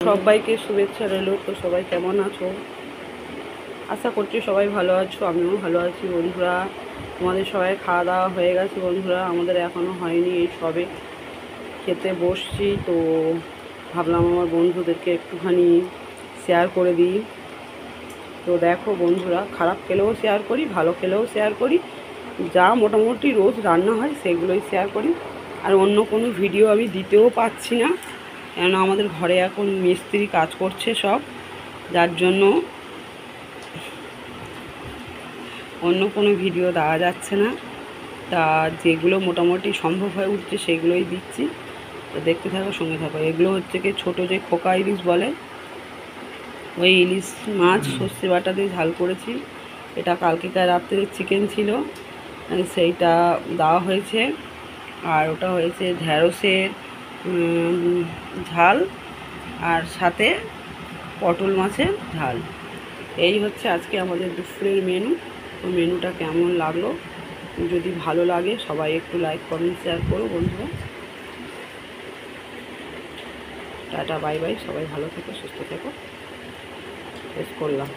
সবাইকে শুভেচ্ছা রইল। তো সবাই কেমন আছো? আশা করছি সবাই ভালো আছো, আমিও ভালো আছি। বন্ধুরা, তোমাদের সবাই খাওয়া দাওয়া হয়ে গেছে? বন্ধুরা, আমাদের এখনও হয়নি, এই সবে খেতে বসছি। তো ভাবলাম আমার বন্ধুদেরকে একটুখানি শেয়ার করে দিই। তো দেখো বন্ধুরা, খারাপ খেলেও শেয়ার করি, ভালো খেলেও শেয়ার করি, যা মোটামুটি রোজ রান্না হয় সেগুলোই শেয়ার করি। আর অন্য কোনো ভিডিও আমি দিতেও পাচ্ছি না, কেননা আমাদের ঘরে এখন মিস্ত্রি কাজ করছে সব, যার জন্য অন্য কোনো ভিডিও দেওয়া যাচ্ছে না। তা যেগুলো মোটামুটি সম্ভব হয়ে উঠছে সেগুলোই দিচ্ছি। তো দেখতে থাকো, সঙ্গে থাকো। এগুলো হচ্ছে কি ছোটো যে খোকা ইলিশ বলে, ওই ইলিশ মাছ সর্ষে বাটা দিয়ে ঝাল করেছি। এটা কালকেকার রাত্রে চিকেন ছিল, সেইটা দেওয়া হয়েছে। আর ওটা হয়েছে ঢ্যাঁড়সের ঝাল, আর সাথে পটল মাছের ঝাল। এই হচ্ছে আজকে আমাদের দুপুরের মেনু। তো মেনুটা কেমন লাগলো, যদি ভালো লাগে সবাই একটু লাইক কমেন্ট শেয়ার করো বন্ধুরা। টাটা, বাই বাই, সবাই ভালো থেকো, সুস্থ থেকো। শেষ করলাম।